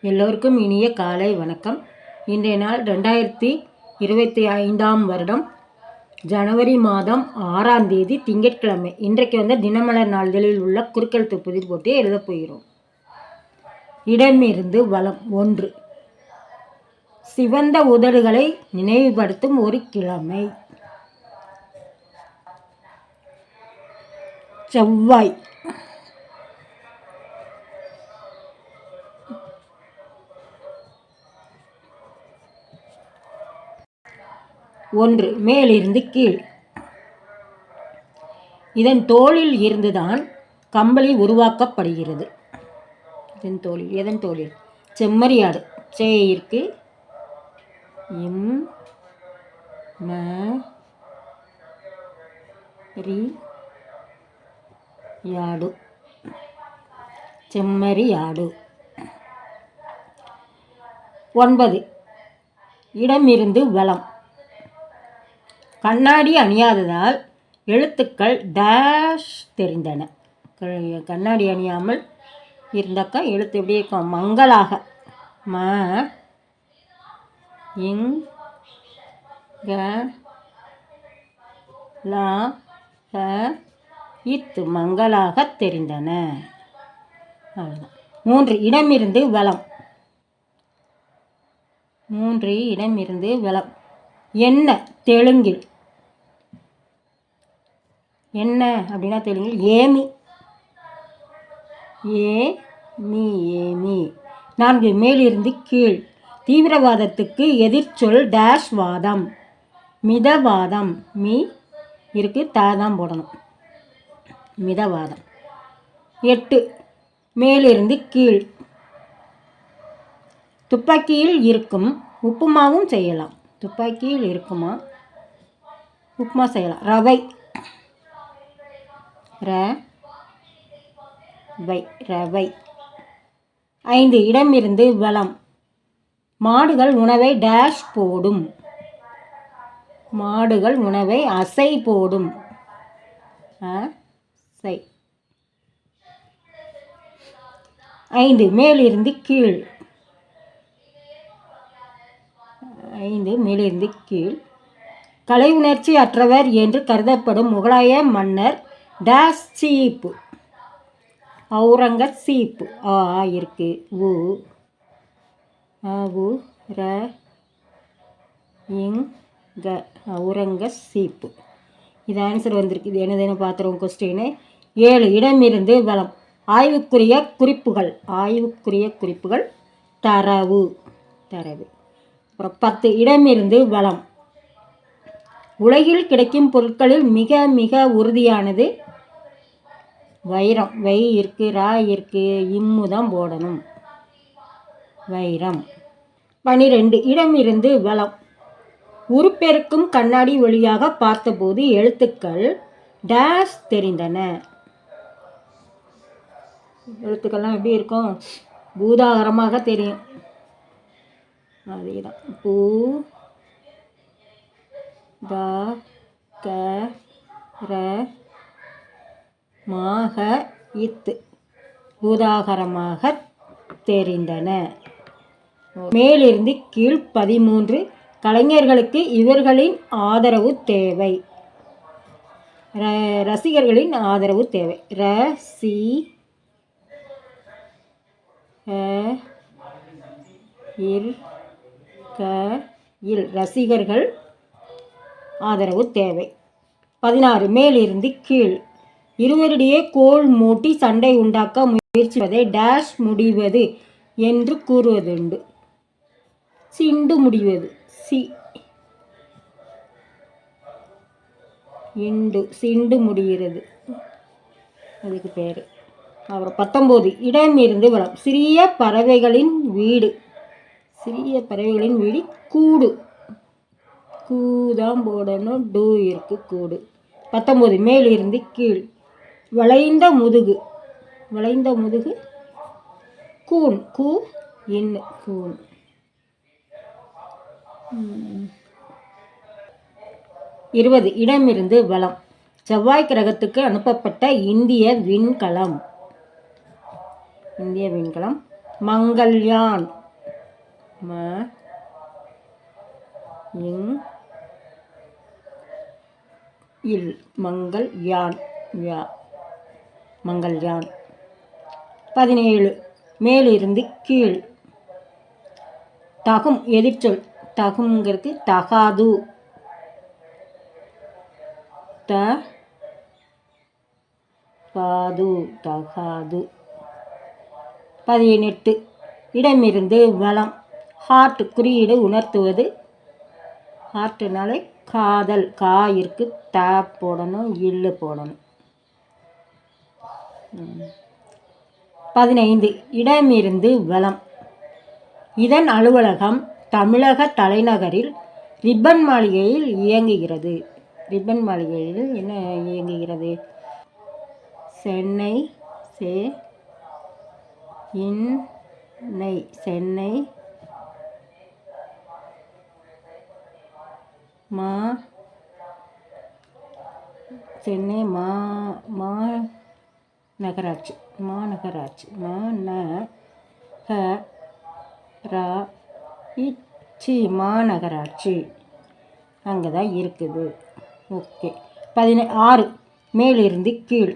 எல்லோருக்கும் இனிய காலை வணக்கம். இன்றைய நாள் 2025 வருடம் ஜனவரி மாதம் 6ஆம் தேதி திங்கட்கிழமை. இன்றைக்கு தினமலர் நாளிதழில் உள்ள குறுக்கெழுத்து புதிர் போட்டு எழுதப் போகிறோம். இடமிருந்து வலம். 1. சிவந்த உதடுகளை நினைவுபடுத்தும் ஒரு கிழமை. செவ்வாய். 1. மேலிருந்து கீழ். இதன் தோலில் இருந்துதான் கம்பளி உருவாக்கப்படுகிறது. எதன் தோலில்? செம்மறியாடு. சேயிற்கு யாடு. செம்மறியாடு. 9. இடமிருந்து வலம். கண்ணாடி அணியாததால் எழுத்துக்கள் டேஷ் தெரிந்தன. கண்ணாடி அணியாமல் இருந்தாக்கா எழுத்து எப்படி இருக்கும்? மங்களாக. ம இங் க லா ஹ இத்து மங்களாக தெரிந்தன. அவ்வளோதான். 3. இடமிருந்து வலம். 3. இடமிருந்து வலம். என்ன தெலுங்கில்? என்ன அப்படின்னா தெலுங்கில் ஏமி. ஏமி. 4. மேலிருந்து கீழ். தீவிரவாதத்துக்கு எதிர்ச்சொல் டேஷ் வாதம். மிதவாதம். மீ இருக்கு, தாதான் போடணும். மிதவாதம். 8. மேலிருந்து கீழ். துப்பாக்கியில் இருக்கும் உப்புமாவும் செய்யலாம். துப்பாக்கியில் இருக்குமா உப்புமா செய்யலாம். ரவை. ரவை. 5. இடமிருந்து வலம். மாடுகள் உணவை டேஷ் போடும். மாடுகள் உணவை அசை போடும். 5. மேலிருந்து கீழ். 5. மேலிருந்து கீழ். கலை உணர்ச்சி அற்றவர் என்று கருதப்படும் முகலாய மன்னர் டேஷ் சீப்பு. அவுரங்கசீப். இருக்கு. அவுரங்கசீப். இது ஆன்சர் வந்திருக்கு. இது என்னதுன்னு பார்த்துருவோம். கொஸ்டின் 7. இடமிருந்து வலம். ஆய்வுக்குரிய குறிப்புகள் தரவு. அப்புறம் 10. இடமிருந்து வலம். உலகில் கிடைக்கும் பொருட்களில் மிக மிக உறுதியானது வைரம். வை இருக்கு, ரா இருக்கு, இம்மு தான் போடணும். வைரம். 12. இடமிருந்து வலம். உருப்பெருக்கும் கண்ணாடி வழியாக பார்த்தபோது எழுத்துக்கள் டேஷ் தெரிந்தன. எழுத்துக்கள்லாம் எப்படி இருக்கும்? பூதாகரமாக தெரியும். அதேதான். பூ த க ர மாக இத்து பூதாகரமாக தெரிந்தன. மேலிருந்து கீழ். 13. கலைஞர்களுக்கு இவர்களின் ஆதரவு தேவை. ரசிகர்களின் ஆதரவு தேவை. ரசிகர்கள் ஆதரவு தேவை. 16. மேலிருந்து கீழ். இருவரிடையே கோல் மூட்டி சண்டை உண்டாக்க முயற்சிப்பதை டேஷ் முடிவது என்று கூறுவதுண்டு. சிண்டு முடிவது. சிண்டு முடிகிறது, அதுக்கு பேர். அப்புறம் 19. இடமிருந்து வலம். சிறிய பறவைகளின் வீடு. கூடு. கூதான் போடணும். டூ இருக்கு. கூடு. 19. மேலிருந்து கீழ். வளைந்த முதுகு. கூன். கூன். 20. இடமிருந்து வலம். செவ்வாய் கிரகத்துக்கு அனுப்பப்பட்ட இந்திய விண்கலம். மங்கள்யான் ம இங் இல் மங்கள்யான் யா மங்கள்யான். 17 மேலிருந்து கீழ். தகும் எதிர்ச்சொல். தகுங்கிறது தகாது. தகாது. 18 இடமிருந்து வலம். ஹார்ட் குறியீடு உணர்த்துவது. ஹார்ட்னாலே காதல். கா இருக்கு, த போடணும், இல்லு போடணும். 15 இடமிருந்து வலம். இதன் அலுவலகம் தமிழக தலைநகரில் ரிப்பன் மாளிகையில் இயங்குகிறது. ரிப்பன் மாளிகையில் என்ன இயங்குகிறது? சென்னை சென்னை மாநகராட்சி. மாநகராட்சி அங்கே தான் இருக்குது. ஓகே. 16 மேலிருந்து கீழ்.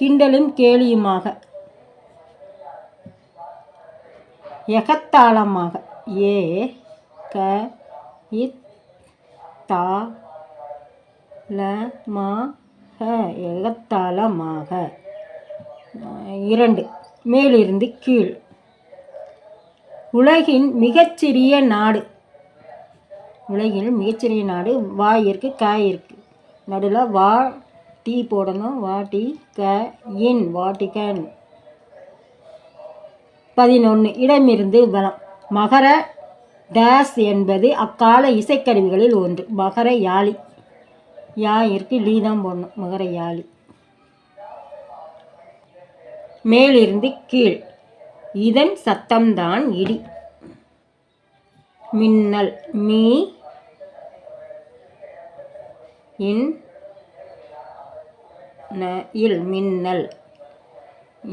கிண்டலும் கேலியுமாக. எகத்தாளமாக. எகத்தாளமாக. 2 மேலிருந்து கீழ். உலகின் மிகச்சிறிய நாடு. உலகில் மிகச்சிறிய நாடு. வா இருக்கு, க இருக்கு, நடுவில் வா டீ போடணும். வாட்டி க இன் வாட்டிகன். 11 இடமிருந்து வலம். மகர டேஸ் என்பது அக்கால இசைக்கருவிகளில் ஒன்று. மகர யாழி. யா இருக்கு, லீ தான் போடணும். மகர யாழி. மேலிருந்து கீழ். இதன் சத்தம்தான் இடி. மின்னல். மீ இன் இல் மின்னல்.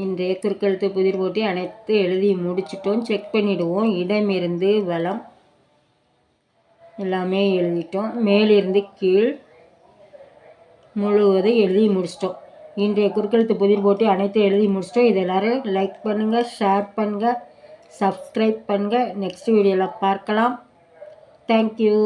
இன்றைய குறுக்கெழுத்து புதிர் போட்டி அனைத்து எழுதி முடிச்சிட்டோம். செக் பண்ணிவிடுவோம். இடமிருந்து வலம் எல்லாமே எழுதிட்டோம். மேலிருந்து கீழ் முழுவதும் எழுதி முடிச்சிட்டோம். இன்றைய குறுக்கெழுத்து புதிர் போட்டி அனைத்து எழுதி முடிச்சிட்டோம். இது எல்லோரும் லைக் பண்ணுங்கள், ஷேர் பண்ணுங்கள், சப்ஸ்கிரைப் பண்ணுங்கள். நெக்ஸ்ட் வீடியோவில் பார்க்கலாம். தேங்க்யூ.